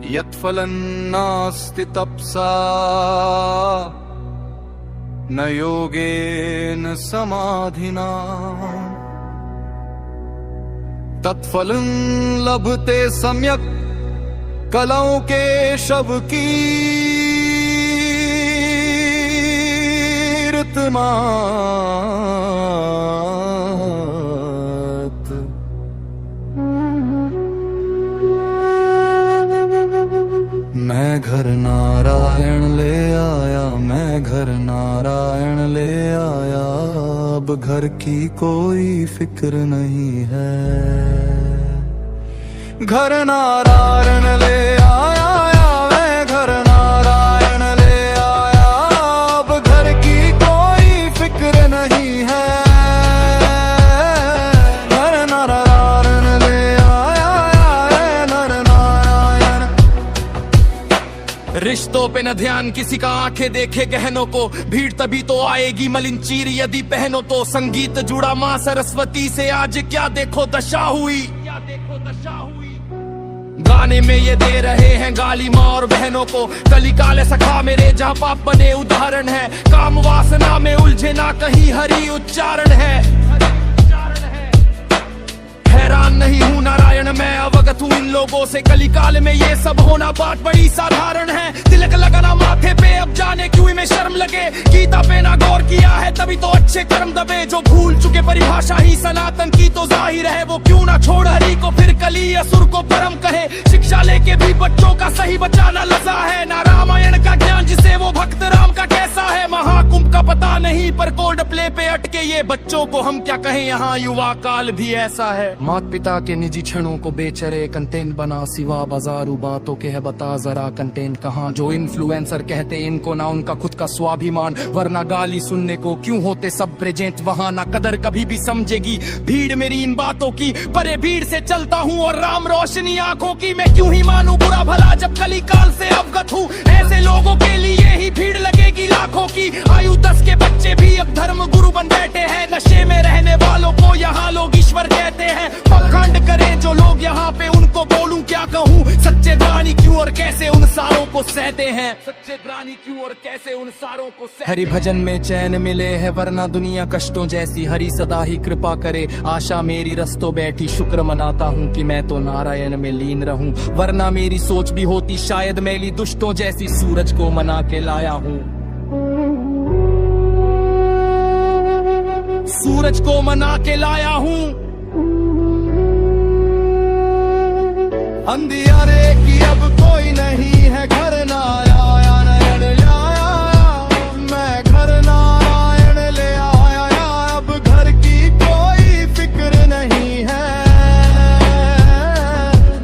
यत्फलन्नास्ति तपसा न योगेन समाधिना तत्फलं लभते सम्यक कलौ केशव कीर्तनात्। मैं घर नारायण ले आया, मैं घर नारायण ले आया, अब घर की कोई फिक्र नहीं है। घर नारायण ले आया, मैं घर नारायण ले आया, अब घर की कोई फिक्र नहीं है। घर नारायण ले आया, नर नारायण। रिश्तों पे न ध्यान किसी का, आंखें देखे गहनों को, भीड़ तभी तो आएगी मलिन चीर यदि पहनो तो। संगीत जुड़ा माँ सरस्वती से, आज क्या देखो दशा हुई, क्या देखो दशा हुई। गाने में ये दे रहे हैं गाली माँ और बहनों को, कली काले सखा मेरे जहाँ पाप बने उदाहरण है। काम वासना में उलझे ना कहीं हरि उच्चारण है। हैरान नहीं हूँ नारायण मैं, अवगत हूँ इन लोगों से, कली काल में ये सब होना बात बड़ी साधारण है। तिलक लगाना माथे पे अब जाने क्यों में शर्म लगे, गीता पे ना गौर किया है तभी तो अच्छे कर्म दबे। जो भूल चुके परिभाषा ही सनातन की तो जाहिर है, वो क्यों ना छोड़ हरि को फिर कली असुर को परम कहे। शिक्षा लेके भी बच्चों का सही बचाना लजा है, ना रामायण का ज्ञान जिसे वो भक्त राम का कैसा है। महाकुंभ का पता नहीं पर कोल्ड प्ले पे अटके ये बच्चों को हम क्या कहें, यहाँ युवा काल भी ऐसा है। माता पिता के निजी क्षणों को बेचरे कंटेंट बना, सिवा बाजारू बातों के है बता जरा कंटेंट कहाँ। जो इन्फ्लुएंसर कहते इनको ना उनका खुद का स्वाभिमान, वरना गाली सुनने को क्यों होते सब प्रेजेंट वहाँ। ना कदर कभी भी समझेगी भीड़ मेरी इन बातों की, परे भीड़ से चलता हूँ और राम रोशनी आंखों की। मैं क्यों ही मानूं बुरा भला जब कली काल से अवगत हूँ, ऐसे लोगों के लिए ही भीड़ लगेगी लाखों की। आयु 10 के बच्चे भी अब धर्म गुरु बन बैठे हैं, नशे में रहने वालों को यहाँ लोग ईश्वर कहते हैं। पखंड करें जो लोग यहाँ पे उनको बोलूं क्या कहूँ, सच्चे प्राणी क्यों और कैसे उन सारों को सहते हैं। सच्चे प्राणी क्यों और कैसे उन सारों को सहते। हरि भजन में चैन मिले है वरना दुनिया कष्टों जैसी, हरि सदा ही कृपा करे आशा मेरी रस्तों बैठी। शुक्र मनाता हूँ कि मैं तो नारायण में लीन रहूं, वरना मेरी सोच भी होती शायद मैली दुष्टों जैसी। सूरज को मना के लाया हूँ, सूरज को मना के लाया हूँ। अंधियारे की अब कोई नहीं है, घर नारायण ले आया, मैं घर नारायण ले आया, अब घर की कोई फिक्र नहीं है।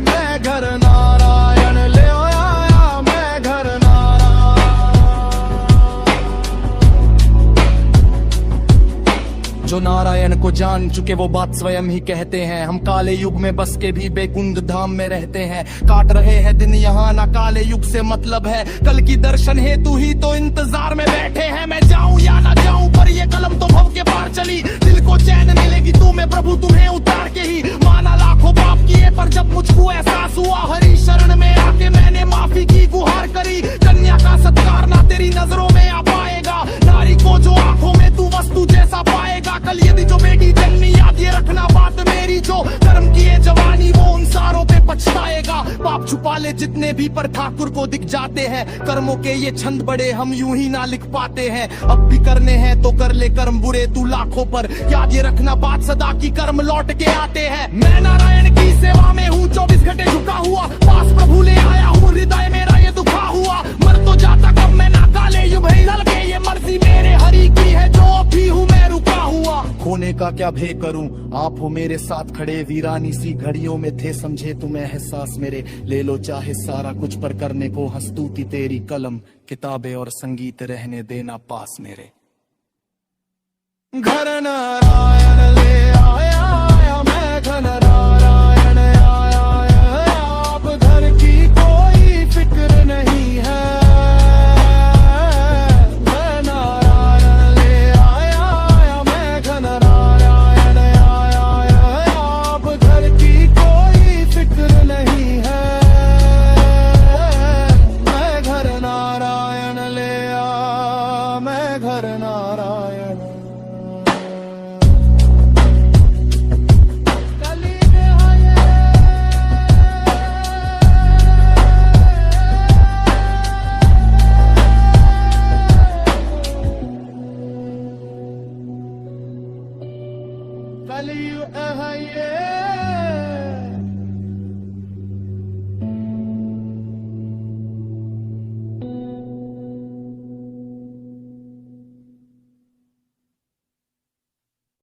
मैं घर नारायण ले आया, मैं घर नारायण। जो नारायण को जान चुके वो बात स्वयं ही कहते हैं, हम काले युग में बस के भी बेकुंद धाम में रहते हैं। काट रहे हैं दिन यहाँ ना काले युग से मतलब है, कल की दर्शन हेतु ही तो इंतजार में बैठे हैं। मैं जाऊं या ना जाऊं पर ये कलम तो भव के पार चली, दिल को चैन मिलेगी तू में प्रभु तुम्हें उतार के ही। माना लाखों पाप किए पर जब मुझको एहसास हुआ, हरि शरण में आके मैंने माफी की गुहार करी। कन्या का सत्कार ना तेरी नजरों में आ पाएगा, नारी को जो आंखों में तू वस्तु जैसा पाएगा। कल यदि जो बेटी जन्मी याद ये रखना बात मेरी, जो कर्म किए जवानी वो उन सारों पे पछताएगा। पाप छुपा ले जितने भी पर ठाकुर को दिख जाते हैं, कर्मों के ये छंद बड़े हम यूं ही ना लिख पाते हैं। अब भी करने हैं तो कर ले कर्म बुरे तू लाखों पर, याद ये रखना बात सदा की कर्म लौट के आते हैं। मैं नारायण की सेवा में हूँ 24 घंटे झुका हुआ, पास प्रभु ले आया हूँ हृदय मेरा ये दुखा हुआ। मर तो जाता कब मैं ना काले युग ही लल के, ये मर्जी मेरे हरि की है जो भी हूँ मैं रुका हुआ। खोने का क्या भय करूं, आप हो मेरे साथ खड़े, वीरानी सी घड़ियों में थे समझे तुम्हें एहसास मेरे। ले लो चाहे सारा कुछ पर करने को हंस्तूती तेरी कलम, किताबें और संगीत रहने देना पास मेरे। घर नारायण ले आया, मैं घर